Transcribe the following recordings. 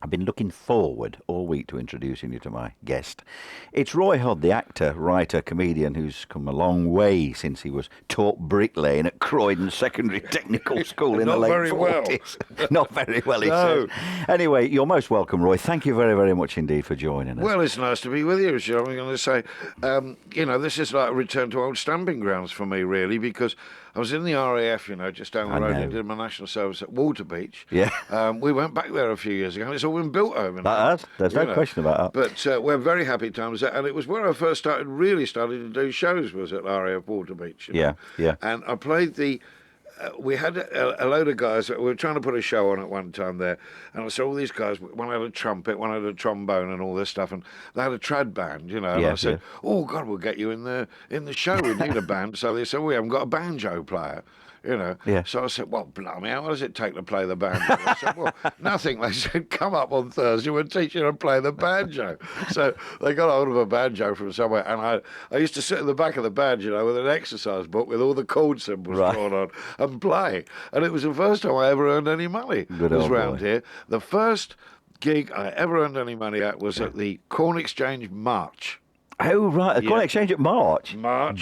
I've been looking forward all week to introducing you to my guest. It's Roy Hudd, the actor, writer, comedian who's come a long way since he was taught bricklaying at Croydon Secondary Technical School in the Not late very well. 40s. Not very well, he No. says. Anyway, you're most welcome, Roy. Thank you very, very much indeed for joining us. Well, it's nice to be with you, Sean. I'm going to say, this is like a return to old stamping grounds for me, really, because I was in the RAF, just down the I road. know. I did my national service at Waterbeach. Yeah. We went back there a few years ago. It's all been built over now. There's no question about that. But we're very happy times there. And it was where I first really started to do shows, was at RAF Waterbeach. Yeah. And I played we had a load of guys. We were trying to put a show on at one time there, and I saw all these guys. One had a trumpet, one had a trombone, and all this stuff, and they had a trad band, And I said, "Oh God, we'll get you in the show. We need a band." So they said, "We haven't got a banjo player." Yeah. So I said, "Well, blimey, how does it take to play the banjo?" I said, "Well, nothing." They said, "Come up on Thursday, we'll teach you to play the banjo." So they got hold of a banjo from somewhere, and I used to sit in the back of the band, with an exercise book with all the chord symbols drawn on and play. And it was the first time I ever earned any money. Good was old round boy. here. The first gig I ever earned any money at was at the Corn Exchange March. Oh, right. The Corn Exchange at March.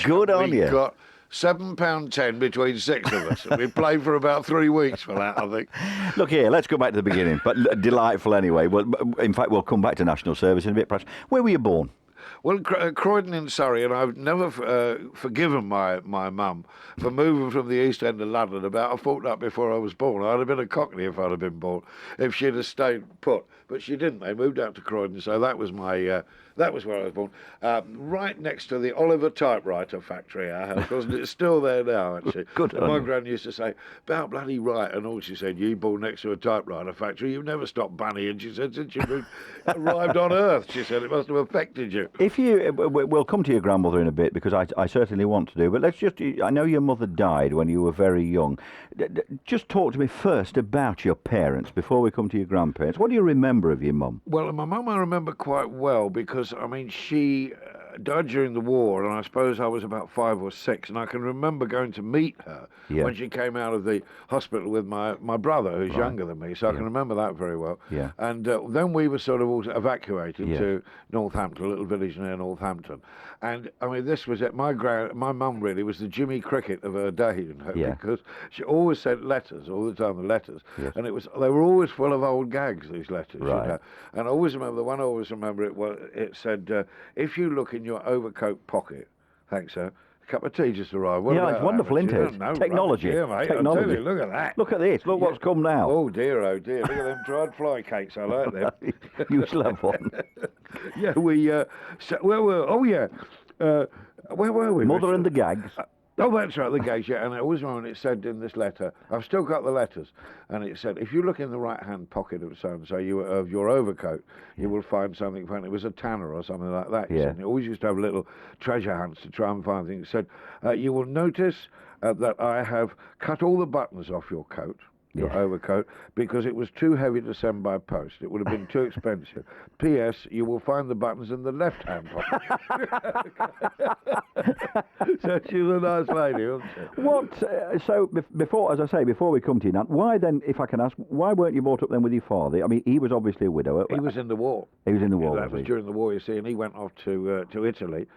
Good on you. We got £7.10 between six of us. And we played for about 3 weeks for that, I think. Look here, let's go back to the beginning, but delightful anyway. Well, in fact, we'll come back to national service in a bit, perhaps. Where were you born? Well, Croydon in Surrey, and I've never forgiven my mum for moving from the East End of London about a fortnight before I was born. I'd have been a Cockney if I'd have been born, if she'd have stayed put. But she didn't. They moved out to Croydon, so that was that was where I was born. Right next to the Oliver typewriter factory, our house, wasn't it? It's still there now, actually. Good And on my you. gran used to say, "About bloody right," and all she said, "You born next to a typewriter factory, you've never stopped bunnying." She said, "Since you arrived on Earth," she said, "it must have affected you." If you, we'll come to your grandmother in a bit because I certainly want to do. But let's I know your mother died when you were very young. Just talk to me first about your parents before we come to your grandparents. What do you remember of your mum? Well, my mum I remember quite well because, she died during the war, and I suppose I was about 5 or 6, and I can remember going to meet her when she came out of the hospital with my brother, who's younger than me, so I can remember that very well. Yeah. And then we were sort of all evacuated to Northampton, a little village near Northampton. And, this was it. My mum really was the Jimmy Cricket of her day, because she always sent letters, all the time, the letters. Yes. And they were always full of old gags, these letters. Right. And I always remember, the one I always remember, it said, "If you look in your overcoat pocket," thanks, sir, "a cup of tea just arrived." What about it's that, won't mate? it? No, Technology. rubbish. Yeah, mate. Technology. I tell you, look at that. Look at this. Look what's come now. Oh dear. Look at them dried fly cakes. I like them. You shall have one. Yeah, where were we? Mother Richard? and the gags. Oh, that's right, the gags, yeah. And I always remember it said in this letter, I've still got the letters, and it said, "If you look in the right-hand pocket of so-and-so, of your overcoat, you will find something funny." It was a tanner or something like that. Yeah. It always used to have little treasure hunts to try and find things. It said, "You will notice that I have cut all the buttons off your coat." Your overcoat, because it was too heavy to send by post. It would have been too expensive. P.S. You will find the buttons in the left-hand pocket. So she's a nice lady, wasn't she? So before, as I say, before we come to you now, why then, if I can ask, why weren't you brought up then with your father? He was obviously a widower. He was in the war. He was in the war. That was during the war, you see, and he went off to Italy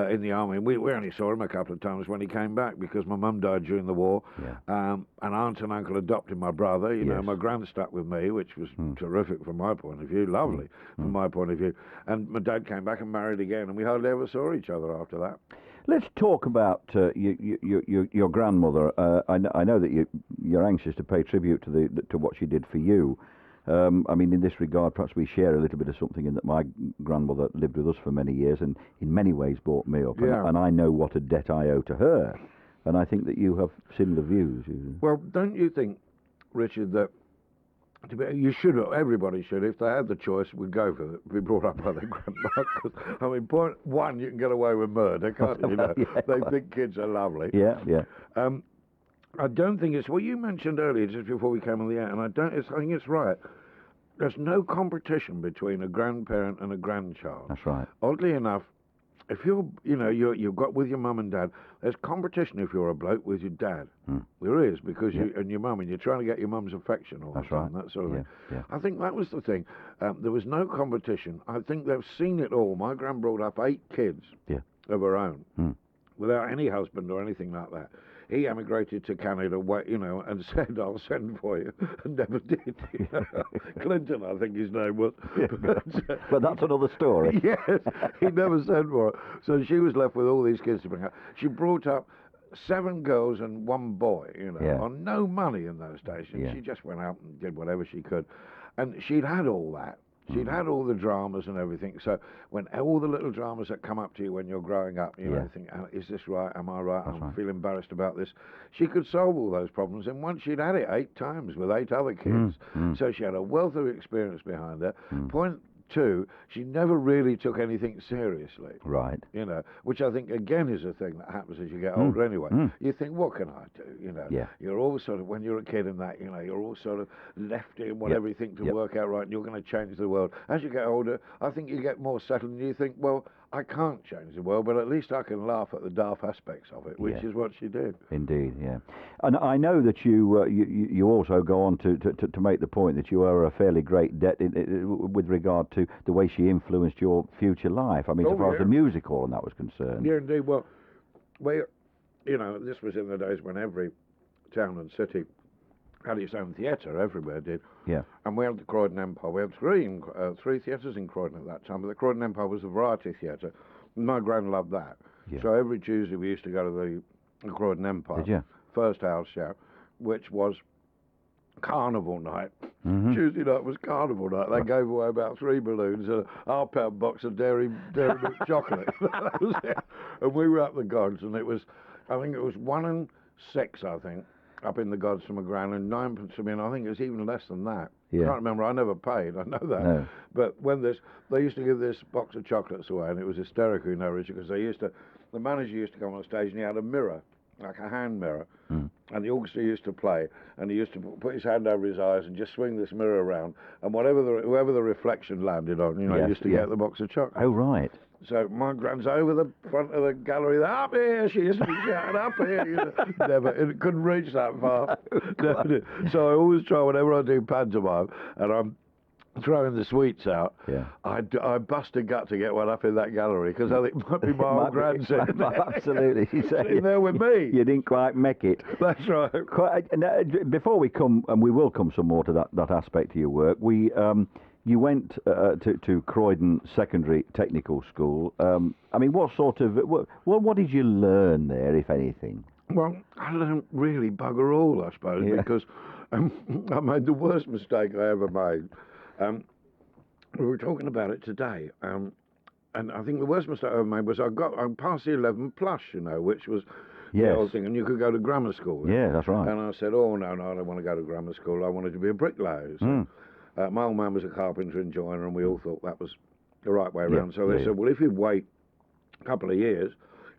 in the army. And we only saw him a couple of times when he came back because my mum died during the war. Yeah. An aunt and uncle adopted my brother. My gran stuck with me, which was terrific from my point of view, lovely from my point of view. And my dad came back and married again, and we hardly ever saw each other after that. Let's talk about your grandmother. I know that you're anxious to pay tribute to what she did for you. In this regard, perhaps we share a little bit of something in that my grandmother lived with us for many years and in many ways brought me up. Yeah. And I know what a debt I owe to her. And I think that you have similar views. Well, don't you think, Richard, that everybody should, if they had the choice, would go for it, be brought up by their grandma? 'Cause, point one, you can get away with murder, can't you? They think kids are lovely. Yeah. I don't think it's what you mentioned earlier, just before we came on the air, and I think it's right. There's no competition between a grandparent and a grandchild. That's right. Oddly enough, if you've got with your mum and dad, there's competition if you're a bloke with your dad. There is, because you and your mum, and you're trying to get your mum's affection all the time, that sort of thing. Yeah. I think that was the thing. There was no competition. I think they've seen it all. My gran brought up 8 kids of her own without any husband or anything like that. He emigrated to Canada, and said, "I'll send for you," and never did. Clinton, I think his name was. But that's another story. Yes, he never sent for her. So she was left with all these kids to bring up. She brought up 7 girls and 1 boy, on no money in those days. And she just went out and did whatever she could. And she'd had all that. She'd had all the dramas and everything. So when all the little dramas that come up to you when you're growing up, you think, is this right? Am I right? I feel embarrassed about this. She could solve all those problems. And once she'd had it 8 times with 8 other kids. So she had a wealth of experience behind her. Point 2, she never really took anything seriously. Right. Which I think, again, is a thing that happens as you get older anyway. You think, what can I do? You're all sort of, when you're a kid and that, you're all sort of left in whatever you think to work out right, and you're going to change the world. As you get older, I think you get more settled and you think, well, I can't change the world, but at least I can laugh at the daft aspects of it, which is what she did. Indeed, yeah. And I know that you also go on to make the point that you are a fairly great debt with regard to the way she influenced your future life. I mean, as far as the musical and that was concerned. Yeah, indeed. Well, this was in the days when every town and city had its own theatre, everywhere did. Yeah. And we had the Croydon Empire. We had 3 theatres in Croydon at that time, but the Croydon Empire was a variety theatre. My gran loved that. Yeah. So every Tuesday we used to go to the Croydon Empire. Did you? First house show, which was carnival night. Tuesday night was carnival night. They gave away about 3 balloons and a £1 box of dairy milk chocolate. That was it. And we were up the gods, and I think it was 1 and 6, I think, up in the gods from a gran, and 9 to me, and I think it was even less than that. Yeah. I can't remember. I never paid. I know that. No. But when they used to give this box of chocolates away, and it was hysterical, because the manager used to come on stage and he had a mirror, like a hand mirror, and the orchestra used to play, and he used to put his hand over his eyes and just swing this mirror around, and whoever the reflection landed on, used to get the box of chocolates. Oh, right. So my gran's over the front of the gallery, up here, she used to be shouting, up here. It couldn't reach that far. Never. So I always try, whenever I do pantomime, and I'm throwing the sweets out, I bust a gut to get one up in that gallery, because I think it might be my old gran sitting there. Absolutely. Sitting there with me. You didn't quite make it. That's right. Before we come, and we will come some more to that aspect of your work, you went to Croydon Secondary Technical School. I mean, what did you learn there, if anything? Well, I learned really bugger all, I suppose, because I made the worst mistake I ever made. We were talking about it today, and I think the worst mistake I ever made was I passed the 11 plus, which was the old thing, and you could go to grammar school. Yeah, that's right. And I said, oh, no, I don't want to go to grammar school. I wanted to be a bricklayer. So, my old man was a carpenter and joiner, and we all thought that was the right way around. So they said, well, if you wait a couple of years,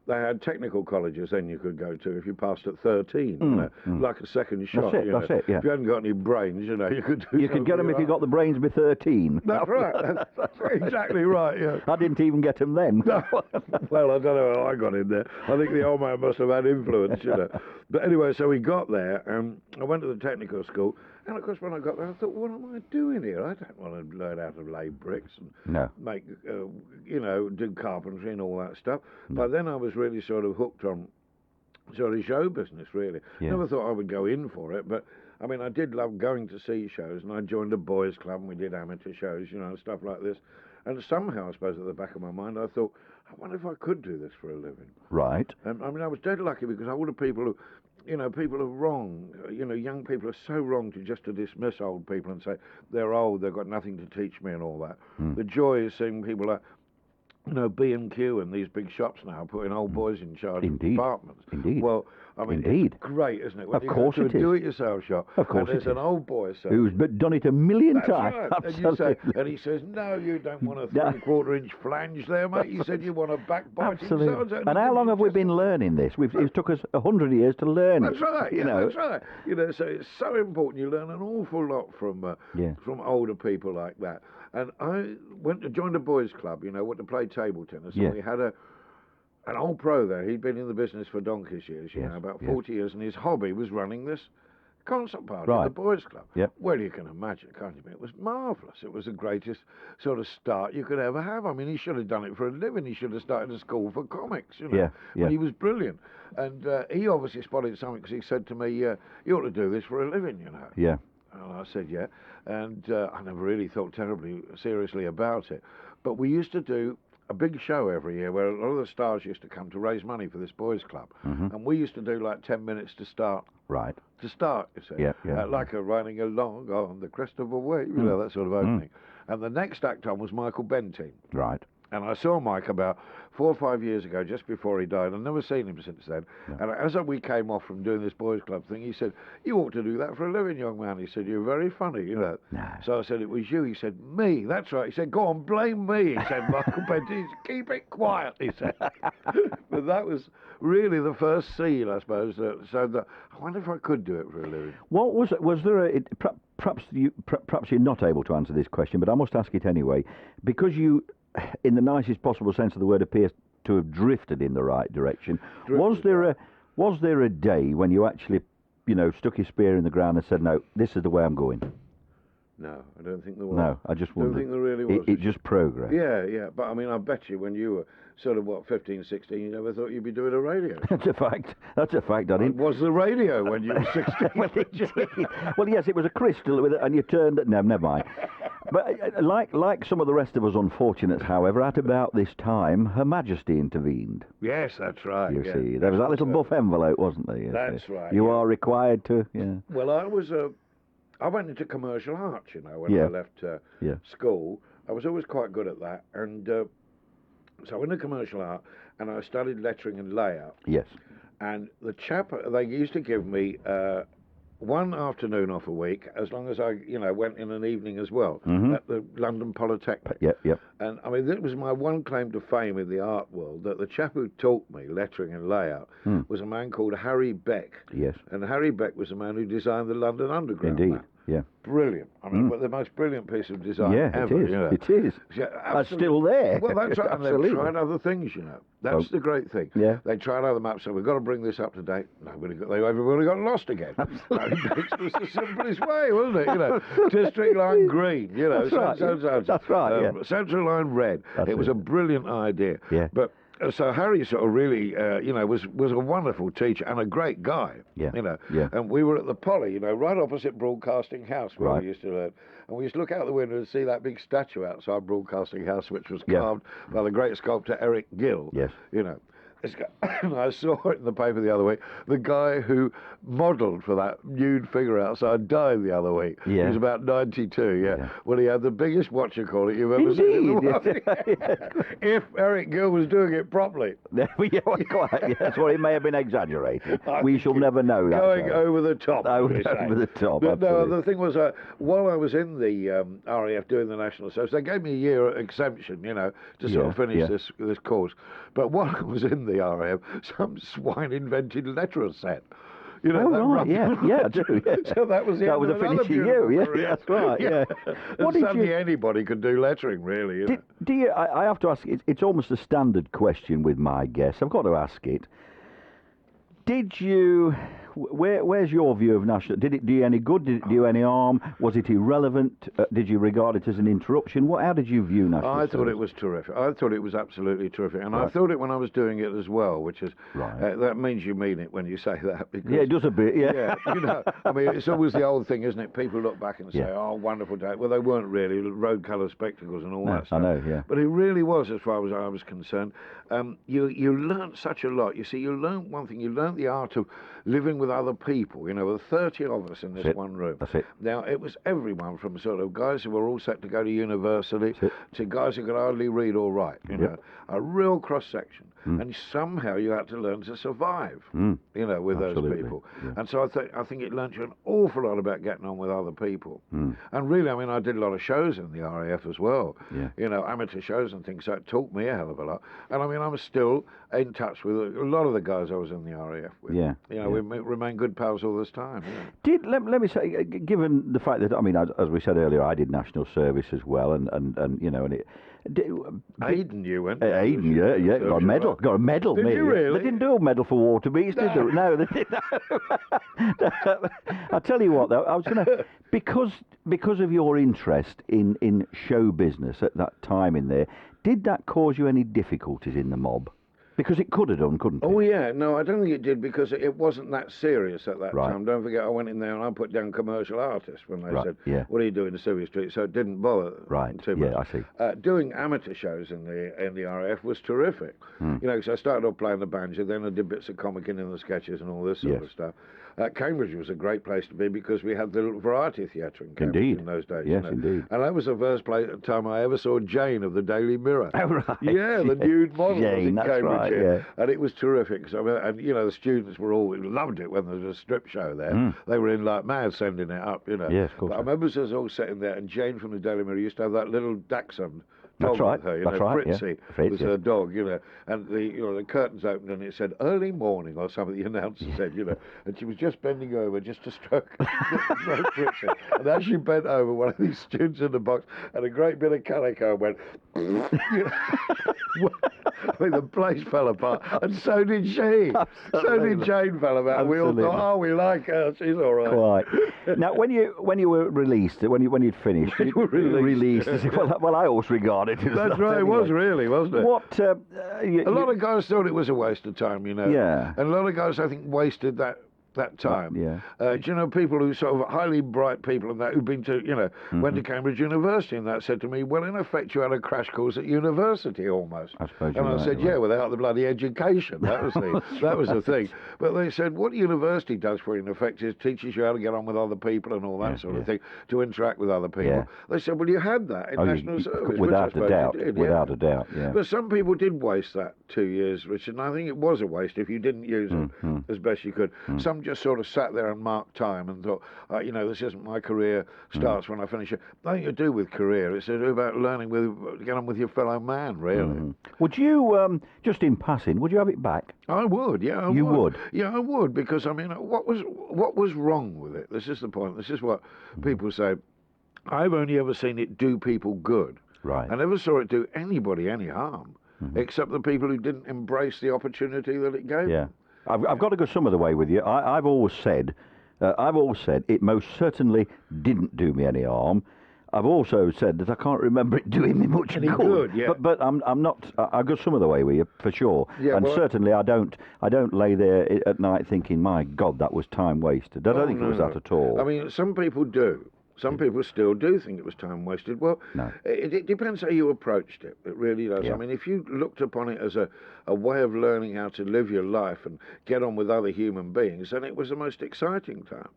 they had technical colleges then you could go to if you passed at 13, like a second shot. That's it, yeah. If you hadn't got any brains, you could do. You could get them if you got the brains by 13. That's right. That's exactly right, yeah. I didn't even get them then. Well, I don't know how I got in there. I think the old man must have had influence, But anyway, so we got there, and I went to the technical school, and of course when I got there, I thought, what am I doing here? I don't want to learn how to lay bricks and make, do carpentry and all that stuff. No. But then I was really sort of hooked on sort of show business, really. Yeah. Never thought I would go in for it, but I mean, I did love going to see shows, and I joined a boys' club, and we did amateur shows, stuff like this. And somehow, I suppose, at the back of my mind, I thought, I wonder if I could do this for a living. Right. I mean, I was dead lucky, because all the people who, people are wrong. Young people are so wrong to dismiss old people and say, they're old, they've got nothing to teach me and all that. The joy is seeing people like, B&Q and these big shops now putting old boys in charge of departments. Indeed. Well, I mean, it's great, isn't it? When of course it is. Of course it is. Do-it-yourself shop. Of course and there's an old boy, sir, who's done it a million times. Right. Absolutely. And he says, no, you don't want a 3/4-inch flange there, mate. You said you want a backbiting. Absolutely. And how long have we been learning this? It took us 100 years to learn it. That's right. That's right. So it's so important. You learn an awful lot from older people like that. And I went to join a boys' club, went to play table tennis. And we had an old pro there. He'd been in the business for donkey's years, you Yes, know, about yes. 40 years, and his hobby was running this concert party at Right. the Boys Club. Yep. Well, you can imagine, can't you? It was marvellous. It was the greatest sort of start you could ever have. I mean, he should have done it for a living. He should have started a school for comics, you know. Yeah, yeah. But he was brilliant. And he obviously spotted something because he said to me, you ought to do this for a living, you know. Yeah. And I said, yeah. And I never really thought terribly seriously about it. But we used to do a big show every year where a lot of the stars used to come to raise money for this boys' club. Mm-hmm. And we used to do like 10 minutes to start. Right. To start, you see. Yeah, yeah. Like a running along on the crest of a wave, you know, that sort of opening. And the next act on was Michael Benteen. Right. And I saw Mike about 4 or 5 years ago, just before he died. I've never seen him since then. No. And as we came off from doing this boys' club thing, he said, "You ought to do that for a living, young man." He said, "You're very funny, you know." No. So I said, "It was you." He said, "Me?" "That's right." He said, "Go on, blame me." He said, "Michael Benteen, keep it quiet," he said. But that was really the first scene, I suppose. So that I wonder if I could do it for a living. What was there perhaps you're not able to answer this question, but I must ask it anyway, because you, in the nicest possible sense of the word, appear to have drifted in the right direction. Was there a day when you actually, stuck your spear in the ground and said, "No, this is the way I'm going"? No, I don't think there was. No, I just wondered. Don't think there really was. It just progressed. Yeah. But I mean, I bet you when you were sort of, 15, 16, you never thought you'd be doing a radio. That's a fact. That's a fact. I didn't. Was the radio when you were 16? Well, well, yes, it was a crystal with it, and you turned it. No, never mind. But like some of the rest of us unfortunates, however, at about this time, Her Majesty intervened. Yes, that's right. You see, there was that little buff envelope, wasn't there? Yes, That's right. You are required to. Yeah. Well, I went into commercial arts, when I left school. I was always quite good at that, and so I went into commercial art, and I studied lettering and layout. Yes. And the chap, they used to give me one afternoon off a week, as long as I, went in an evening as well, at the London Polytechnic. Yep. And I mean, that was my one claim to fame in the art world, that the chap who taught me lettering and layout was a man called Harry Beck. Yes. And Harry Beck was the man who designed the London Underground. Indeed. map. Yeah. Brilliant. I mean, the most brilliant piece of design ever. It is. Yeah, That's still there. Well, that's right. And Absolutely. they've tried other things, That's the great thing. Yeah. They tried other maps, so we've got to bring this up to date. Everybody got lost again. It was the simplest way, wasn't it? District line green, That's right. That's right, yeah. Central line red. It was a brilliant idea. Yeah. But so Harry sort of really, was a wonderful teacher and a great guy. Yeah. Yeah. And we were at the Poly, right opposite Broadcasting House where Right. we used to learn. And we used to look out the window and see that big statue outside Broadcasting House, which was carved by the great sculptor Eric Gill. Yes. This guy, and I saw it in the paper the other week. The guy who modelled for that nude figure outside died the other week. Yeah. He was about 92, yeah. Well, he had the biggest whatchamacallit you've ever seen in the world. If Eric Gill was doing it properly. That's what it may have been exaggerated. We shall never know that. Going over the top. Over the top, But no, absolutely. the thing was, while I was in the RAF doing the National Service, they gave me a year exemption, to sort of finish this course. But while I was in the RAF, some swine invented letter set. Oh, right, I do. Yeah. So that was the that end was of a another finishing beautiful you. career. Yeah, that's right. Yeah. And suddenly anybody could do lettering, really. Do you? I have to ask. It's almost a standard question with my guests. I've got to ask it. Did you? Where's your view of national? Did it do you any good? Did it do you any harm? Was it irrelevant? Did you regard it as an interruption? How did you view national I thought service? it was terrific. I thought it was absolutely terrific, and Right. I thought it when I was doing it as well, which is Right. That means you mean it when you say that. Because, Yeah, it does a bit. Yeah. I mean, it's always the old thing, isn't it? People look back and say, "Oh, wonderful day." Well, they weren't really road colour spectacles and all that stuff. I know. Yeah. But it really was, as far as I was concerned. You learnt such a lot. You see, you learnt one thing. You learnt the art of living with other people. There were 30 of us in this one room. That's it. Now, it was everyone from sort of guys who were all set to go to university to guys who could hardly read or write. A real cross-section. And somehow you had to learn to survive, with those Absolutely. people. Yeah. And so I think it learnt you an awful lot about getting on with other people. And really, I mean, I did a lot of shows in the RAF as well. Yeah. Amateur shows and things, so it taught me a hell of a lot. And I mean, I'm still in touch with a lot of the guys I was in the RAF with. Yeah. We remain good pals all this time. Let me say, given the fact that, I mean, as we said earlier, I did national service as well, and it. Aiden, you went. Aiden, yeah, got a medal. Oh, got a medal, Did me. you really? They didn't do a medal for water bees, did they? No, they didn't. I'll tell you what, though, I was going to... Because of your interest in show business at that time in there, did that cause you any difficulties in the mob? Because it could have done, couldn't it? Oh, yeah. No, I don't think it did because it wasn't that serious at that Right. time. Don't forget, I went in there and I put down commercial artists when they Right, said, yeah. what are you doing in Sylvia Street? So it didn't bother too much. Yeah, I see. Doing amateur shows in the RAF was terrific. You know, because I started off playing the banjo, then I did bits of comicking in the sketches and all this sort of stuff. Cambridge was a great place to be because we had the little variety theatre in Cambridge in those days. Yes, you know? indeed. And that was the first time I ever saw Jane of the Daily Mirror. Oh, right. Yeah, the nude model was Jane, in that's Cambridge. right, yeah. And it was terrific. So, and, you know, the students were all loved it when there was a strip show there. They were in like mad sending it up, you know. Yes, of course. But I remember us all sitting there, and Jane from the Daily Mirror used to have that little dachshund. That's Dog right. with her, you That's know, right. Fritzy Yeah. Fritz, was yeah. her dog, you know, and the curtains opened and it said early morning or something. The announcer said, you know, and she was just bending over just to stroke Fritzy, and as she bent over, one of these students in the box had a great bit of calico and went. You know, I mean, the place fell apart, and so did she. So did Jane fell apart. And we all thought, oh, we like her. She's all right. Quite. Now, when you were released, when you'd finished, When you were released. well, I always regard it as That's that right. It anyway. was really, wasn't it? What? A lot of guys thought it was a waste of time, you know. Yeah. And a lot of guys, I think, wasted that time. Yeah. Do you know people who sort of highly bright people and that who've been to, you know, went to Cambridge University and that said to me, well, in effect, you had a crash course at university almost. I suppose and you're I right, said, you're yeah, right. without the bloody education. That was the thing. But they said, what university does for you, in effect, is teaches you how to get on with other people and all that sort of thing, to interact with other people. Yeah. They said, well, you had that in national service. Without which I a suppose doubt. you did, Without a doubt, yeah. But some people did waste that 2 years, Richard, and I think it was a waste if you didn't use it as best you could. Some just sort of sat there and marked time and thought, you know, this isn't my career, starts when I finish it. Nothing to do with career. It's to do about learning to get on with your fellow man, really. Would you, just in passing, would you have it back? I would, yeah. You would? Yeah, I would, because, I mean, what was wrong with it? This is the point. This is what people say. I've only ever seen it do people good. Right. I never saw it do anybody any harm, except the people who didn't embrace the opportunity that it gave Yeah. them. I've got to go some of the way with you. I've always said it most certainly didn't do me any harm. I've also said that I can't remember it doing me much Any good, yeah. But I'm not. I'll go some of the way with you for sure. Yeah, and well, certainly I don't lay there at night thinking, my God, that was time wasted. I don't think it was that at all. I mean, some people do. Some people still do think it was time wasted. Well, No. it depends how you approached it. It really does. Yeah. I mean, if you looked upon it as a way of learning how to live your life and get on with other human beings, then it was the most exciting time.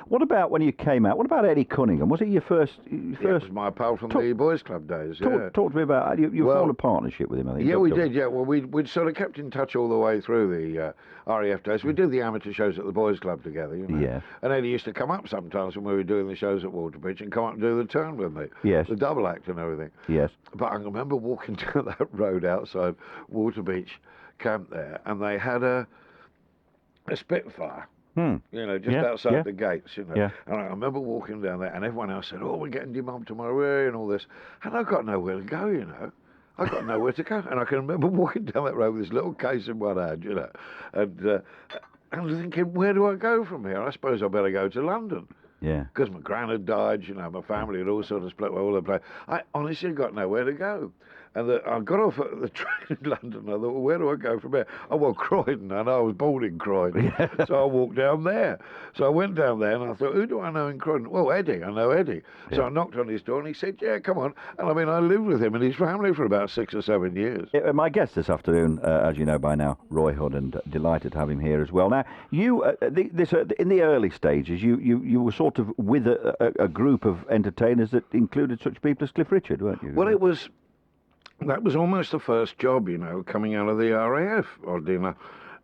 What about when you came out? What about Eddie Cunningham? Was it your first? Yeah, it was my pal from the Boys Club days. Yeah. Talk to me about you. Well, formed a partnership with him, I think. Yeah, we did. Yeah, well, we'd sort of kept in touch all the way through the RAF days. We did the amateur shows at the Boys Club together, you know. Yeah. And Eddie used to come up sometimes when we were doing the shows at Waterbeach and come up and do the turn with me. Yes. The double act and everything. Yes. But I remember walking down that road outside Waterbeach camp there, and they had a Spitfire. You know, just outside the gates, you know. Yeah. And I remember walking down there, and everyone else said, oh, we're getting demobbed tomorrow, and all this. And I got nowhere to go, you know. I got nowhere to go. And I can remember walking down that road with this little case in one hand, you know. And thinking, where do I go from here? I suppose I better go to London. Yeah. Because my gran had died, you know, my family had all sort of split all the place. I honestly got nowhere to go. And I got off at the train in London. I thought, well, where do I go from here? Oh, well, Croydon. And I was born in Croydon. So I walked down there. So I went down there and I thought, who do I know in Croydon? Well, Eddie. I know Eddie. So I knocked on his door and he said, yeah, come on. And I mean, I lived with him and his family for about 6 or 7 years. My guest this afternoon, as you know by now, Roy Hudd, and delighted to have him here as well. Now, you, in the early stages, you were sort of with a group of entertainers that included such people as Cliff Richard, weren't you? Well, that was almost the first job, you know, coming out of the RAF, oddly enough.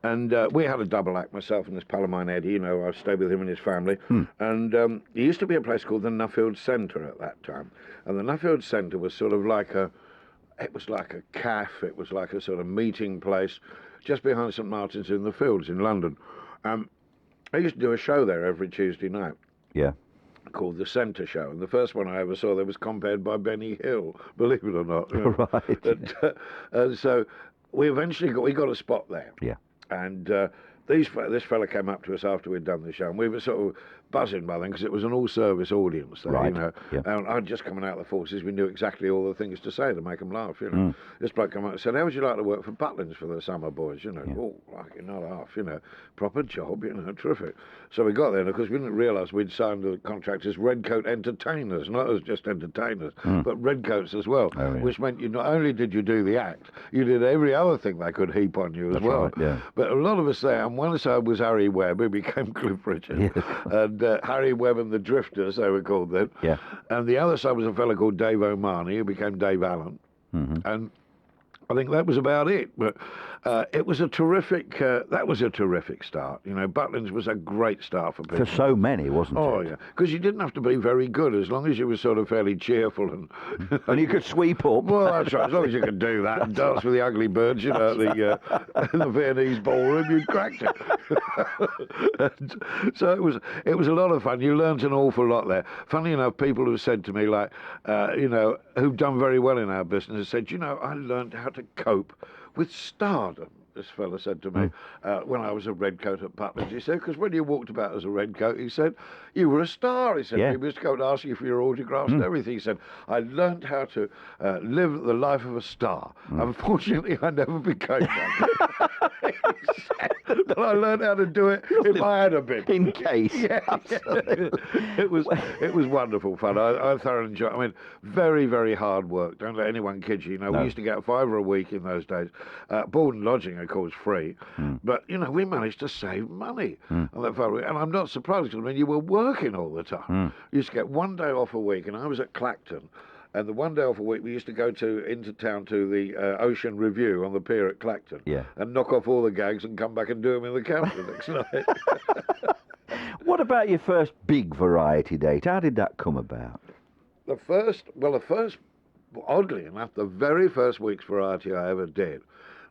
And we had a double act, myself and this pal of mine, Eddie, you know, I stayed with him and his family. And there used to be a place called the Nuffield Centre at that time. And the Nuffield Centre was sort of like a cafe, it was like a sort of meeting place just behind St Martin's in the Fields in London. I used to do a show there every Tuesday night. Yeah. Called the Centre Show, and the first one I ever saw there was compared by Benny Hill, believe it or not. You know. Right. And so we eventually got a spot there. Yeah. And this fella came up to us after we'd done the show, and we were sort of buzzing by then because it was an all-service audience there, Right. you know. Yeah. And I'd just coming out of the forces, we knew exactly all the things to say to make them laugh, you know. This bloke came up and said, "How would you like to work for Butlins for the summer, boys?" You know, oh, like not half, you know, proper job, you know, terrific. So we got there, and of course we didn't realise we'd signed the contract as Redcoat Entertainers, not as just entertainers, but Redcoats as well, which meant you not only did you do the act, you did every other thing they could heap on you as well. Right, yeah. But a lot of us there, and one side was Harry Webb, who became Cliff Richard, and Harry Webb and the Drifters, they were called then. Yeah. And the other side was a fellow called Dave O'Mahony, who became Dave Allen. And I think that was about it. But it was a terrific. That was a terrific start. You know, Butlins was a great start for people. For so many, wasn't it? Oh yeah, because you didn't have to be very good as long as you were sort of fairly cheerful and. And you could sweep up. Well, that's right. As long as you could do that and dance with the ugly birds, you know, the Viennese ballroom, you'd cracked it. And so it was a lot of fun. You learnt an awful lot there. Funny enough, people have said to me, like, you know, who've done very well in our business, have said, you know, I learned how to cope with stardom. This fella said to me when I was a redcoat at Butlins. He said, because when you walked about as a redcoat, he said, you were a star. He said, people used to go and ask you for your autographs and everything. He said, I learned how to live the life of a star. Unfortunately, I never became one. But I learned how to do it if I had a bit. In case. Yeah, Absolutely. It was wonderful fun. I thoroughly enjoyed it. I mean, very, very hard work. Don't let anyone kid you. You know, we used to get £5 a week in those days. Board and lodging, of course, free. But, you know, we managed to save money on that £5 and I'm not surprised, because, I mean, you were working all the time. You used to get 1 day off a week, and I was at Clacton. And the 1 day off a week, we used to go into town to the Ocean Review on the pier at Clacton and knock off all the gags and come back and do them in the counter the next night. What about your first big variety date? How did that come about? The first, oddly enough, the very first week's variety I ever did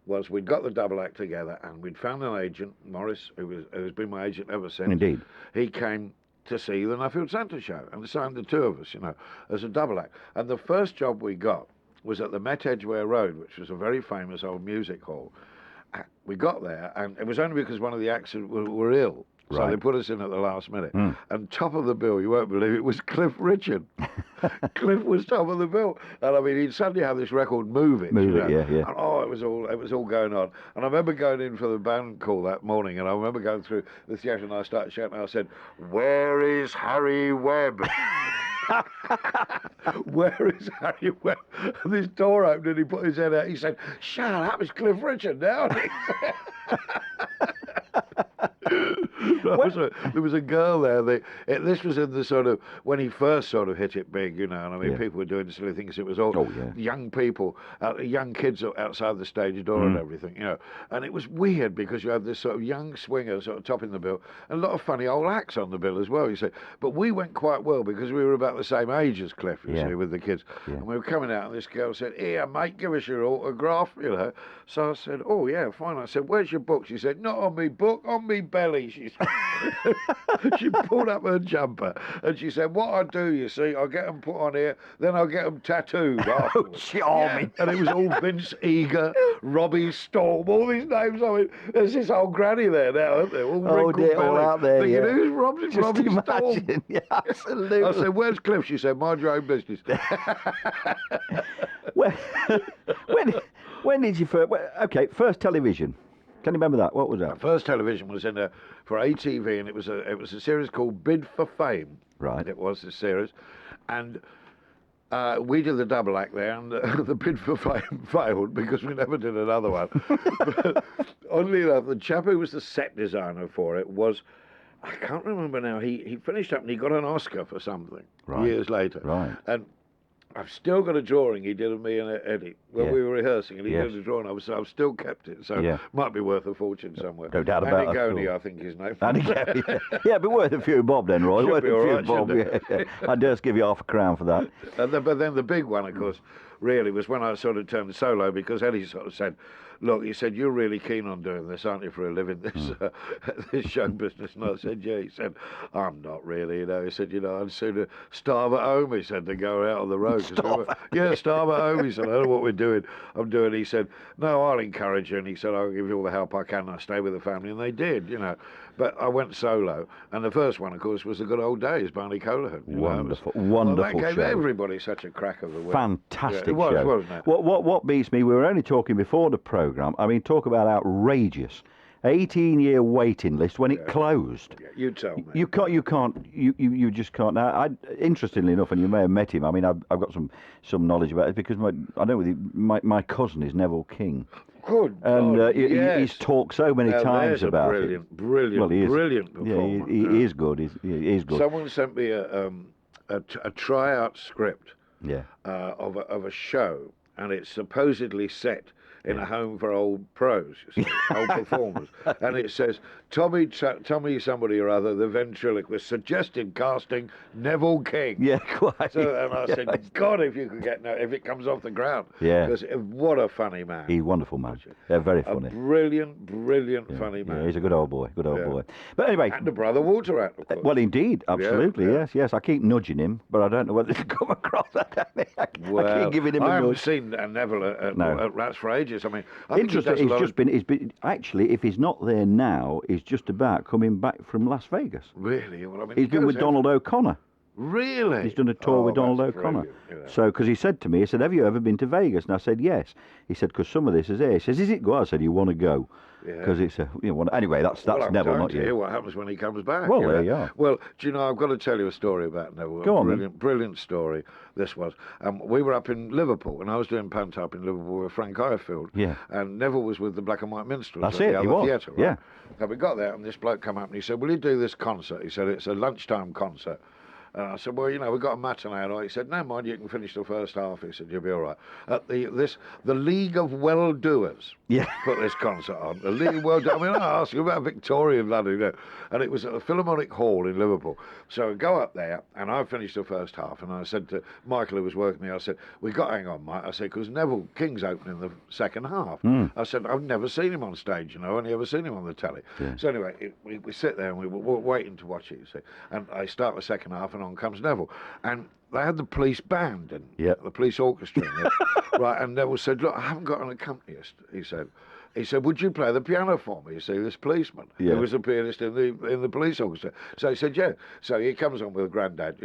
was we'd got the double act together and we'd found an agent, Morris, who's been my agent ever since. Indeed. He came to see the Nuffield Santa show and signed the two of us, you know, as a double act. And the first job we got was at the Met Edgware Road, which was a very famous old music hall. We got there, and it was only because one of the acts were ill. So they put us in at the last minute. And top of the bill, you won't believe it, was Cliff Richard. Cliff was top of the bill. And I mean, he'd suddenly have this record, Move It. Yeah. And, oh, it was all going on. And I remember going in for the band call that morning, and I remember going through the theatre, and I started shouting, I said, "Where is Harry Webb?" Where is Harry Webb? And this door opened and he put his head out. He said, "Shut up, it's Cliff Richard now." There was a girl there. This was in the sort of when he first sort of hit it big, you know. And I mean, people were doing silly things. It was all young people, young kids outside the stage door and everything, you know. And it was weird because you had this sort of young swinger sort of topping the bill, and a lot of funny old acts on the bill as well. You see, but we went quite well because we were about the same age as Cliff, you see, with the kids. And we were coming out, and this girl said, "Here, mate, give us your autograph," you know. So I said, "Oh yeah, fine." I said, "Where's your book?" She said, "Not on me book, on me belly." She said. She pulled up her jumper and she said, "What I do, you see, I get them put on here, then I get them tattooed." Oh, charming. And it was all Vince Eager, Robbie Storm, all these names. I mean, there's this old granny there now, isn't there? All wrinkled belly. All out there, thinking, who's Robbie Storm? Yeah, absolutely. I said, "Where's Cliff?" She said, "Mind your own business." when did you first... Okay, first television. Can you remember that? What was that? The first television was for ATV, and it was a series called Bid for Fame. Right. It was a series, and we did the double act there, and the Bid for Fame failed because we never did another one. But oddly enough, the chap who was the set designer for it was, I can't remember now. He finished up and he got an Oscar for something years later. Right. And I've still got a drawing he did of me and Eddie when we were rehearsing, and he did a drawing. I've still kept it, so might be worth a fortune somewhere. No doubt about it. Antigone, I think his name. Antigone, yeah, but worth a few bob then, Roy. Should Worth be a all few right, bob. shouldn't Yeah. I dare give you £half a crown for that. But then the big one, of course, really was when I sort of turned solo, because Eddie sort of said, look, he said, you're really keen on doing this, aren't you, for a living, this show business? And I said, yeah. He said, I'm not really, He said, I'd sooner starve at home, he said, than go out on the road. Starve at home, he said, I don't know what we're doing. I'm doing, he said, no, I'll encourage you. And he said, I'll give you all the help I can. I stay with the family. And they did, But I went solo. And the first one, of course, was The Good Old Days, Barney Colohan. Wonderful that show. gave everybody such a crack of the whip. Fantastic it was, show. Wasn't it? What beats me, we were only talking before the programme, I mean, talk about outrageous. 18-year waiting list when it closed. Yeah, you tell me. You just can't. Now, interestingly enough, and you may have met him, I mean, I've got some knowledge about it, because my cousin is Neville King. Good. And yes. he's talked so many times about it. Brilliant performance. Yeah, he is good. He is good. Someone sent me a tryout script Yeah. of a show, and it's supposedly set in a home for old pros, old performers. And it says, Tommy somebody or other, the ventriloquist, suggested casting Neville King. Yeah, quite. So, and I said, God, if you could if it comes off the ground. Yeah. Because what a funny man. He's a wonderful man. Yeah, very funny. A brilliant funny man. Yeah, he's a good old boy, boy. But anyway. And the brother Walter Act, of course. Well, indeed, absolutely, yes. I keep nudging him, but I don't know whether to come across that. I keep giving him a nudge. I haven't seen Neville at Rats for ages. I mean, I think interesting. He's been actually, if he's not there now, he's just about coming back from Las Vegas. Really? Well, I mean, he's been with Donald O'Connor. Really? He's done a tour with Donald O'Connor. So, because he said to me, he said, have you ever been to Vegas? And I said, yes. He said, because some of this is there. He says, is it good? I said, you want to go? Because it's anyway, that's Neville, not you. Hear what happens when he comes back. Well, there you are. Well, do you know, I've got to tell you a story about Neville. Go on, brilliant story. This was. We were up in Liverpool, and I was doing Pant Up in Liverpool with Frank Ifield. Yeah. And Neville was with the Black and White Minstrels. That's at it. The He other was. theatre, right? Yeah. So we got there, and this bloke came up and he said, "Will you do this concert?" He said, "It's a lunchtime concert." And I said, well, we've got a matinee and all. He said, no, mind, you can finish the first half. He said, you'll be all right. At the League of Well-Doers put this concert on. The League of Well-Doers. I mean, I asked you about Victorian London, and it was at the Philharmonic Hall in Liverpool. So I go up there, and I finished the first half, and I said to Michael, who was working me, I said, we got to hang on, Mike. I said, because Neville King's opening the second half. I said, I've never seen him on stage, only ever seen him on the telly. Yeah. So anyway, we sit there, and we were waiting to watch it, you see. And I start the second half, and on comes Neville. And they had the police band and the police orchestra in it. Right, and Neville said, look, I haven't got an accompanist, he said. He said, would you play the piano for me? You see, this policeman, who was a pianist in the police orchestra. So he said, yeah. So he comes on with Grandad,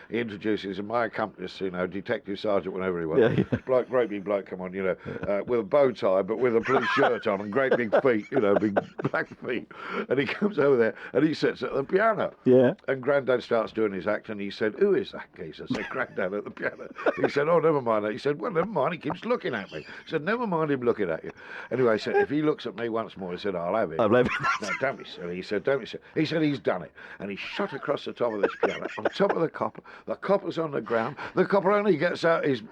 he introduces my accompanist, Detective Sergeant, whenever he was. Bloke, great big bloke, come on, with a bow tie, but with a police shirt on and great big feet, big black feet. And he comes over there and he sits at the piano. Yeah. And Grandad starts doing his act and he said, who is that geezer? I said, Grandad at the piano. He said, oh, never mind that. He said, well, never mind, he keeps looking at me. He said, never mind him looking at you. Anyway, he said, if he looks at me once more, he said, I'll have it. I'll have it. No, don't be silly. He said, don't be silly. He said, he's done it. And he shot across the top of this piano, on top of the copper. The copper's on the ground. The copper only gets out his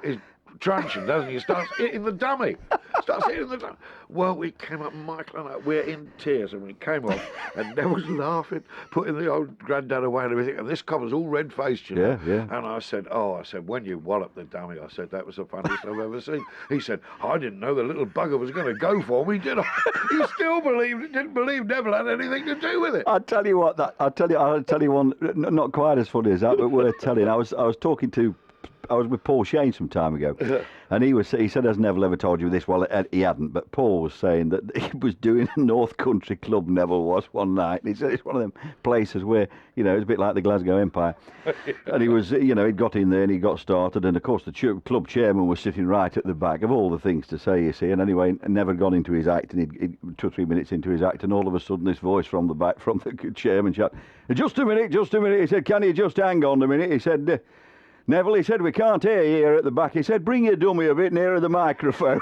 truncheon, doesn't he? He starts hitting the dummy. Well, we came up, Michael and I, we're in tears, and we came off, and Neville's laughing, putting the old Grandad away and everything, and this copper's all red-faced, Yeah. And I said, when you walloped the dummy, I said, that was the funniest I've ever seen. He said, I didn't know the little bugger was going to go for me, did I? He still didn't believe Neville had anything to do with it. I'll tell you one, not quite as funny as that, but worth telling. I was with Paul Shane some time ago, and he said, has Neville ever told you this? Well, he hadn't, but Paul was saying that he was doing a North Country club, Neville was, one night, and he said it's one of them places where, it's a bit like the Glasgow Empire, and he was, he'd got in there and he got started, and of course the club chairman was sitting right at the back, of all the things to say, you see, and anyway, never got into his act, and he 2 or 3 minutes into his act, and all of a sudden this voice from the back, from the chairman, shouted, just a minute, he said, can you just hang on a minute? He said, Neville, he said, we can't hear you here at the back. He said, bring your dummy a bit nearer the microphone.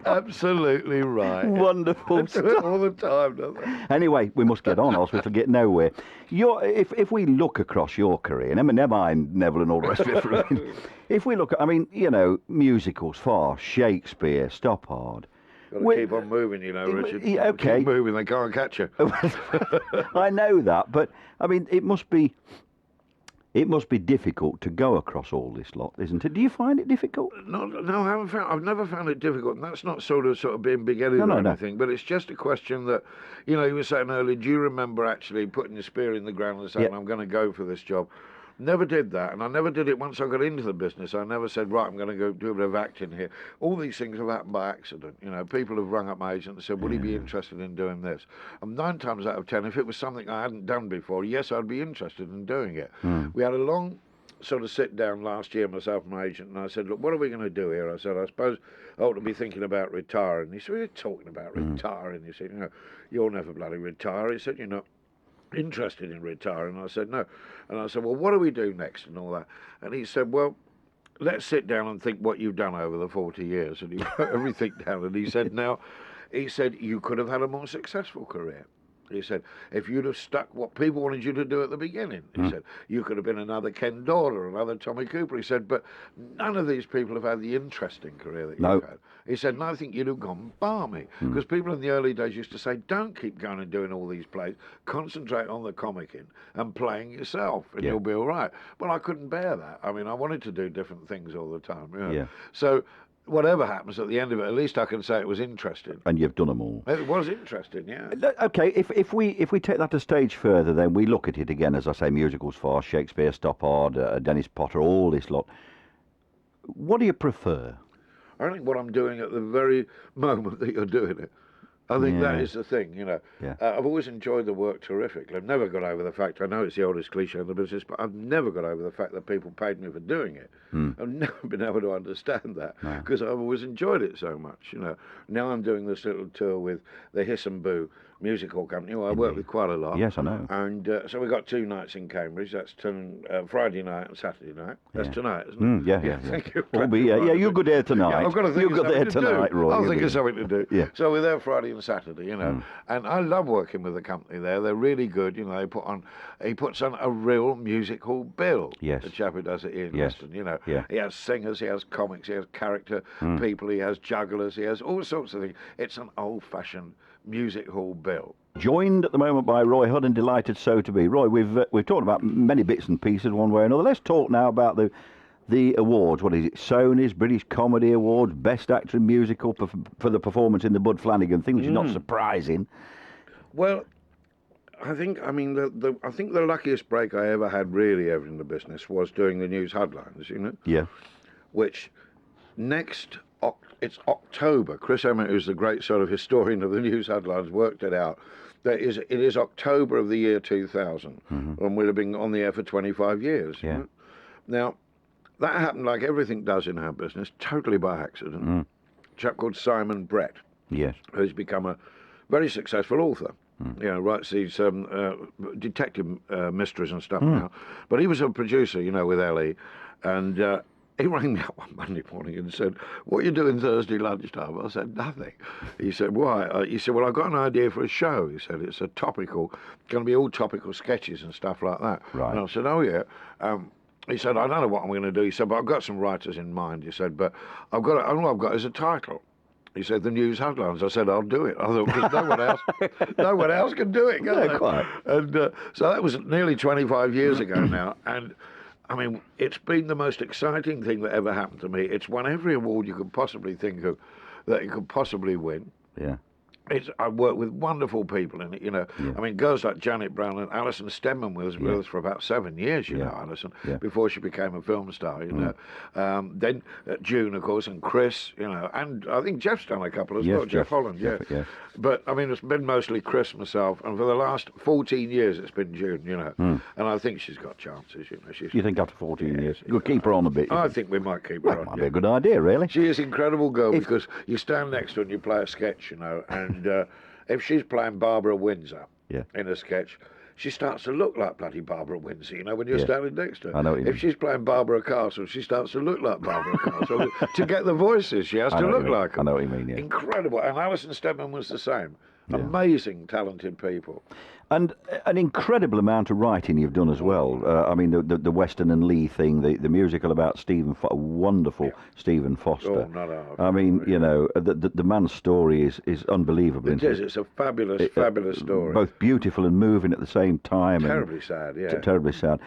Absolutely right. Wonderful stuff. Do it all the time, don't they? Anyway, we must get on, else we'll get nowhere. If we look across your career, never mind Neville and all the rest of it, if we look at, musicals, farce, Shakespeare, Stop Hard. Got to keep on moving, Richard. Okay. Keep moving, they can't catch you. I know that, but, it must be... It must be difficult to go across all this lot, isn't it? Do you find it difficult? No, I haven't found. I've never found it difficult, and that's not sort of being big-headed No, or no. anything. But it's just a question that, you were saying earlier. Do you remember actually putting your spear in the ground and saying, Yeah. "I'm going to go for this job"? Never did that, and I never did it once I got into the business. I never said, "Right, I'm going to go do a bit of acting here." All these things have happened by accident. People have rung up my agent and said, "Would he be interested in doing this?" And 9 times out of 10, if it was something I hadn't done before, yes, I'd be interested in doing it. We had a long sort of sit down last year, myself and my agent, and I said, "Look, what are we going to do here?" I said, "I suppose I ought to be thinking about retiring." He said, "What are you talking about retiring?" He said, "You'll never bloody retire." He said, "You're not interested in retiring." I said, "No." And I said, "Well, what do we do next and all that?" And he said, "Well, let's sit down and think what you've done over the 40 years." And he wrote everything down, and he said, "You could have had a more successful career." He said, "If you'd have stuck what people wanted you to do at the beginning," he said, "you could have been another Ken Doyle or another Tommy Cooper." He said, "But none of these people have had the interesting career that you've had." He said, "And I think you'd have gone balmy." Because people in the early days used to say, "Don't keep going and doing all these plays. Concentrate on the comicking and playing yourself, and you'll be all right." Well, I couldn't bear that. I mean, I wanted to do different things all the time. So whatever happens at the end of it, at least I can say it was interesting. And you've done them all. It was interesting, yeah. Okay, if we take that a stage further, then we look at it again, as I say, musicals, farce, Shakespeare, Stoppard, Dennis Potter, all this lot. What do you prefer? I think what I'm doing at the very moment that you're doing it. I think that is the thing, I've always enjoyed the work terrifically. I've never got over the fact, I know it's the oldest cliche in the business, but I've never got over the fact that people paid me for doing it. I've never been able to understand that because I've always enjoyed it so much, Now I'm doing this little tour with the Hiss and Boo musical company, who I work with quite a lot. Yes, I know. And so we've got 2 nights in Cambridge. That's Friday night and Saturday night. That's tonight, isn't it? Yeah. Thank you. You go there tonight. Yeah, I've got to think you go there tonight, Roy. I'll think of something to do. Yeah. So we're there Friday and Saturday, And I love working with the company there. They're really good. He puts on a real music hall bill. Yes. The chap who does it in Weston, Yeah. He has singers, he has comics, he has character people, he has jugglers, he has all sorts of things. It's an old-fashioned music hall bill. Joined at the moment by Roy Hudd, and delighted so to be. Roy, we've talked about many bits and pieces one way or another. Let's talk now about the awards. What is it? Sony's British Comedy Awards, Best Actor in Musical for the performance in the Bud Flanagan thing, which is not surprising. Well, I think the luckiest break I ever had really ever in the business was doing the news headlines, Yeah. Which it's October. Chris Emmett, who's the great sort of historian of the news headlines, worked it out. It is October of the year 2000, and we'll have been on the air for 25 years. Yeah. Now, that happened like everything does in our business, totally by accident. A chap called Simon Brett, Yes. who's become a very successful author. Writes these detective mysteries and stuff now. But he was a producer, with Ellie, and he rang me up one Monday morning and said, "What are you doing Thursday lunchtime?" I said, "Nothing." He said, "Why?" He said, "Well, I've got an idea for a show." He said, "It's going to be all topical sketches and stuff like that." Right. And I said, "Oh, yeah." He said, "I don't know what I'm going to do." He said, "But I've got some writers in mind." He said, "But all I've got is a title." He said, "The news headlines." I said, "I'll do it." I thought, because no one else can do it, can they? Quite. And so that was nearly 25 years ago now. And I mean, it's been the most exciting thing that ever happened to me. It's won every award you could possibly think of that you could possibly win. Yeah. I work with wonderful people in it, I mean, girls like Janet Brown and Alison Steadman was with us for about 7 years, Alison, before she became a film star, Then June, of course, and Chris, and I think Jeff's done a couple as well, Jeff Holland, yeah. But, I mean, it's been mostly Chris, myself, and for the last 14 years it's been June, and I think she's got chances, You think after 14 years? You'll keep her on a bit? I think we might keep her on, Might be a good idea, really. She is an incredible girl because you stand next to her and you play a sketch, and if she's playing Barbara Windsor in a sketch, she starts to look like bloody Barbara Windsor, when you're standing next to her. I know what you mean. If she's playing Barbara Castle, she starts to look like Barbara Castle. To get the voices, she has to look like her. I know what you mean, yeah. Incredible. And Alison Steadman was the same. Amazing, talented people. And an incredible amount of writing you've done as well. I mean, the Weston and Lee thing, the musical about wonderful Stephen Foster. Oh, no. I mean, you know, the man's story is unbelievable. It is. It's a fabulous, fabulous story. Both beautiful and moving at the same time. Terribly sad, yeah. Terribly sad.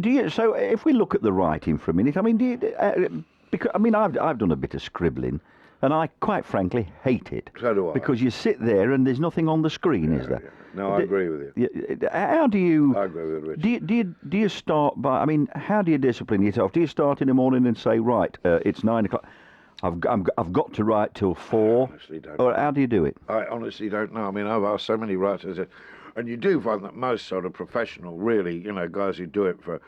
Do you? So, if we look at the writing for a minute, I mean, do you? Because I mean, I've done a bit of scribbling. And I, quite frankly, hate it. So do I. Because you sit there and there's nothing on the screen, is there? Yeah. No, I agree with you. How do you... I agree with Richard. Do you start by... I mean, how do you discipline yourself? Do you start in the morning and say, right, it's 9 o'clock, I've got to write till 4? I honestly don't Or know. how do you do it? I honestly don't know. I mean, I've asked so many writers... And you do find that most sort of professional, really, you know, guys who do it for a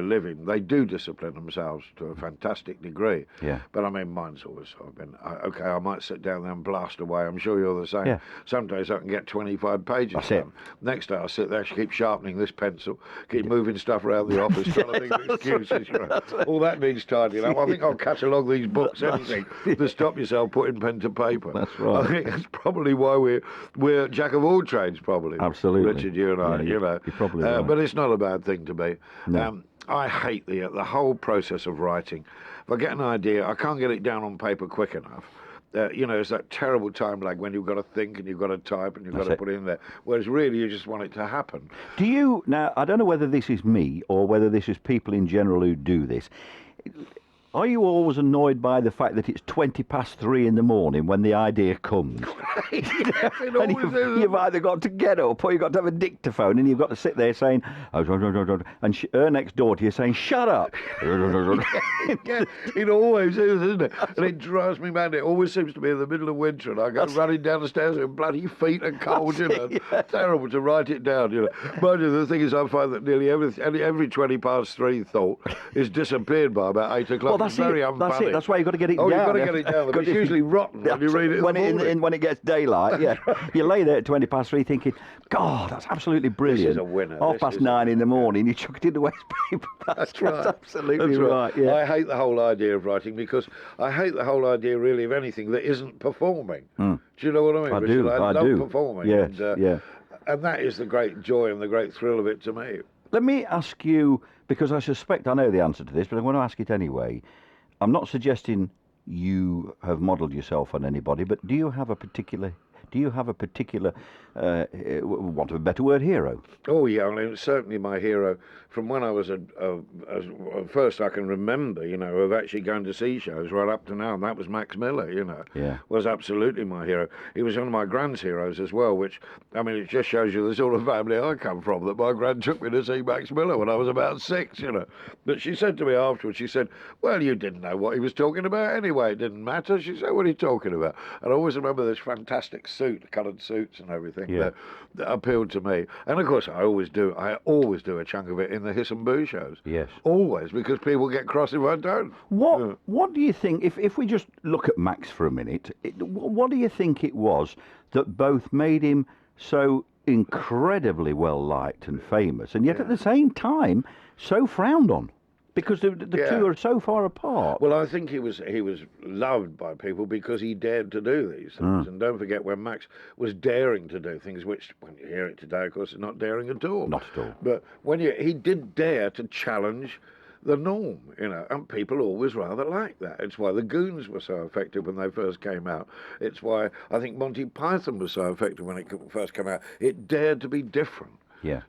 living, they do discipline themselves to a fantastic degree. Yeah. But I mean, mine's always sort of been, okay, I might sit down there and blast away. I'm sure you're the same. Yeah. Some days I can get 25 pages That's done. it. Next day I sit there, keep sharpening this pencil, keep moving stuff around the office, trying to think of excuses. You know. All that needs tidying up. I think I'll catalogue these books, anything, to stop yourself putting pen to paper. That's right. I think that's probably why we're jack of all trades, probably. Absolutely. Richard, you and I, Yeah, you know. you're probably right. But it's not a bad thing to be. No. I hate the whole process of writing. If I get an idea, I can't get it down on paper quick enough. You know, it's that terrible time lag when you've got to think and you've got to type and you've got to put it in there. Whereas really you just want it to happen. Do you... Now, I don't know whether this is me or whether this is people in general who do this. Are you always annoyed by the fact that it's 3:20 in the morning when the idea comes? And you've either got to get up or you've got to have a dictaphone and you've got to sit there saying, and her next door to you saying, shut up. Yeah, it always is, isn't it? And it drives me mad. It always seems to be in the middle of winter and I go running down the stairs with bloody feet and cold, you know. Terrible to write it down, you know. Mind you, the thing is I find that nearly every 3:20 thought is disappeared by about 8 o'clock. Well, that's very it. unfunny. That's it. That's why you've got to get it down. down. You've got to get it down. It's usually rotten when you read it in the morning. When it gets daylight, yeah. You lay there at 3:20 thinking, God, that's absolutely brilliant. This is a winner. 9:30 in the morning, you chuck it in the waste paper. That's right. That's absolutely That's right. Yeah. I hate the whole idea of writing because I hate the whole idea, really, of anything that isn't performing. Do you know what I mean? I Richard? do. I love performing. Yes, and, and that is the great joy and the great thrill of it to me. Let me ask you, because I suspect I know the answer to this, but I'm going to ask it anyway. I'm not suggesting you have modelled yourself on anybody, but do you have a particular, want of a better word, hero? Oh, yeah, I mean, certainly my hero from when I was first I can remember, you know, of actually going to see shows right up to now, and that was Max Miller, you know. Yeah. Was absolutely my hero. He was one of my grand's heroes as well, which, I mean, it just shows you the sort of family I come from, that my grand took me to see Max Miller when I was about 6, you know. But she said to me afterwards, she said, well, you didn't know what he was talking about anyway, it didn't matter. She said, what are you talking about? And I always remember this fantastic suit, coloured suits and everything that appealed to me. And of course, I always do a chunk of it in the Hiss and Boo shows. Yes. Always, because people get cross if I don't. What do you think, if we just look at Max for a minute, what do you think it was that both made him so incredibly well liked and famous, and yet at the same time so frowned on? Because the two are so far apart. Well, I think he was loved by people because he dared to do these things. And don't forget, when Max was daring to do things, which when you hear it today, of course, is not daring at all. Not at all. But he did dare to challenge the norm, you know, and people always rather like that. It's why the Goons were so effective when they first came out. It's why I think Monty Python was so effective when it first came out. It dared to be different.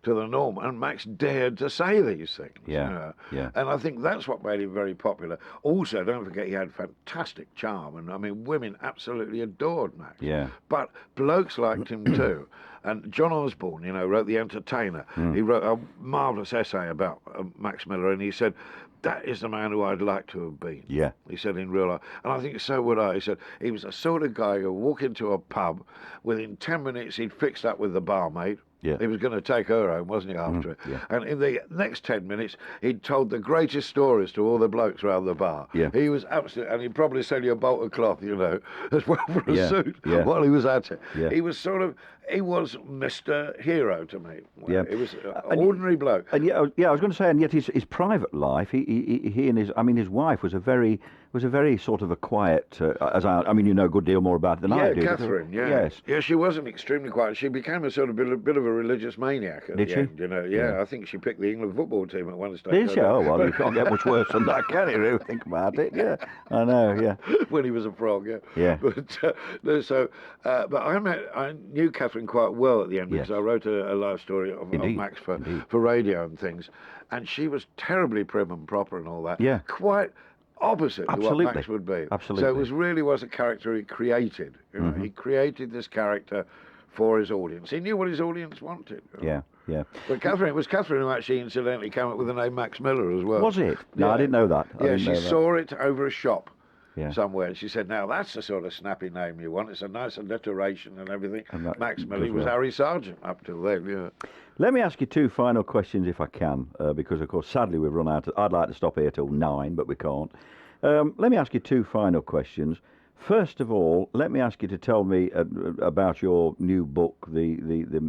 To the norm, and Max dared to say these things. And I think that's what made him very popular. Also, don't forget, he had fantastic charm, and I mean, women absolutely adored Max. But blokes liked him too. And John Osborne, you know, wrote The Entertainer. He wrote a marvellous essay about Max Miller, and he said, that is the man who I'd like to have been. He said, in real life. And I think so would I. He said, he was the sort of guy who would walk into a pub, within 10 minutes he'd fixed up with the barmaid, Yeah. He was going to take her home, wasn't he, after it? Yeah. And in the next 10 minutes, he'd told the greatest stories to all the blokes round the bar. Yeah. He was absolutely, and he'd probably sell you a bolt of cloth, you know, as well for a Yeah. suit Yeah. while he was at it. Yeah. He was Mr. Hero to me. Yeah. He was an ordinary bloke. And yeah, I was going to say, and yet his private life, he and his wife was a very sort of a quiet. I mean, you know a good deal more about it than I do. Catherine. Yeah, Yes. Yeah, she wasn't extremely quiet. She became a sort of bit of a religious maniac at Did the she? end. You know, yeah, I think she picked the England football team at one stage. Did she? Oh well, you can't get much worse than that, can you? Really think about it. Yeah, I know. Yeah. When he was a frog, yeah. Yeah. But I knew Catherine quite well at the end because Yes. I wrote a life story of Max for radio and things, and she was terribly prim and proper and all that. Yeah. Quite opposite to what Max would be. Absolutely. So it really was a character he created. You know? He created this character for his audience. He knew what his audience wanted. You know? Yeah. Yeah. But it was Catherine who actually incidentally came up with the name Max Miller as well. Was it? No, Yeah. I didn't know that. She saw it over a shop. Yeah. Somewhere, and she said, "Now that's the sort of snappy name you want. It's a nice alliteration and everything." And that Max does Miller was well. Harry Sargent up till then. Yeah. Let me ask you two final questions if I can, because of course, sadly, we've run out. I'd like to stop here till 9, but we can't. Let me ask you two final questions. First of all, let me ask you to tell me about your new book, the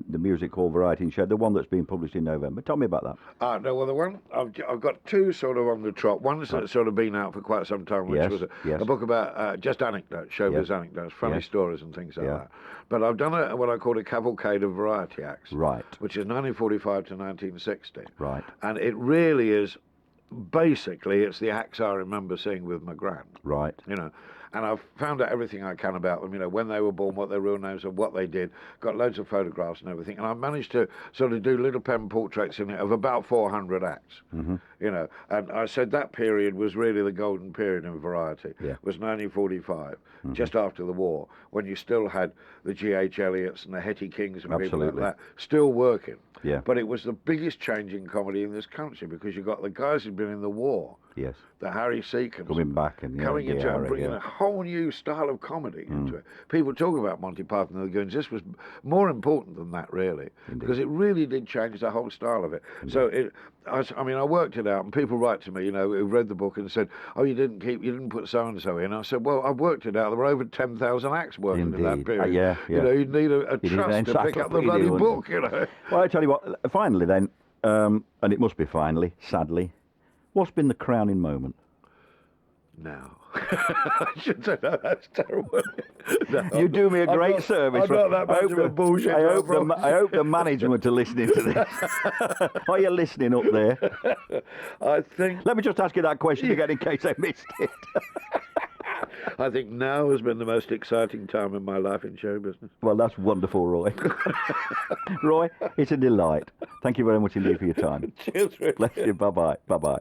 Music Hall Variety Show, the one that's been published in November. Tell me about that. No, well, the one I've got two sort of on the trot. One's sort of been out for quite some time, which was a book about just anecdotes, showbiz anecdotes, funny stories and things like that. But I've done what I call a cavalcade of variety acts, Right. which is 1945 to 1960. Right. And it really is, basically, it's the acts I remember seeing with my gran. Right. You know, and I've found out everything I can about them, you know, when they were born, what their real names are, what they did, got loads of photographs and everything, and I managed to sort of do little pen portraits in it of about 400 acts, you know, and I said that period was really the golden period in variety, was 1945, just after the war, when you still had the G.H. Elliots and the Hetty Kings and people like that still working. Yeah. But it was the biggest change in comedy in this country because you got the guys who'd been in the war, Yes. the Harry Seacombe, Coming back and coming into it and Harry, bringing a whole new style of comedy into it. People talk about Monty Python and the Goons. This was more important than that, really, because it really did change the whole style of it. So I mean, I worked it out, and people write to me, you know, who read the book and said, "Oh, you didn't put so and so in." I said, "Well, I've worked it out. There were over 10,000 acts working in that period. Yeah. You know, you need a trust to pick up the bloody book, you know." Well, I tell you what. Finally, then, and it must be finally, sadly, what's been the crowning moment? No. I should say no, that's terrible. No, You do me a great service. I'm not that much of a bullshit. I hope the management are listening to this. Are you listening up there? I think Let me just ask you that question again in case I missed it. I think now has been the most exciting time in my life in show business. Well, that's wonderful, Roy. Roy, it's a delight. Thank you very much indeed for your time. Cheers, Rick. Bless you. Bye-bye. Bye-bye.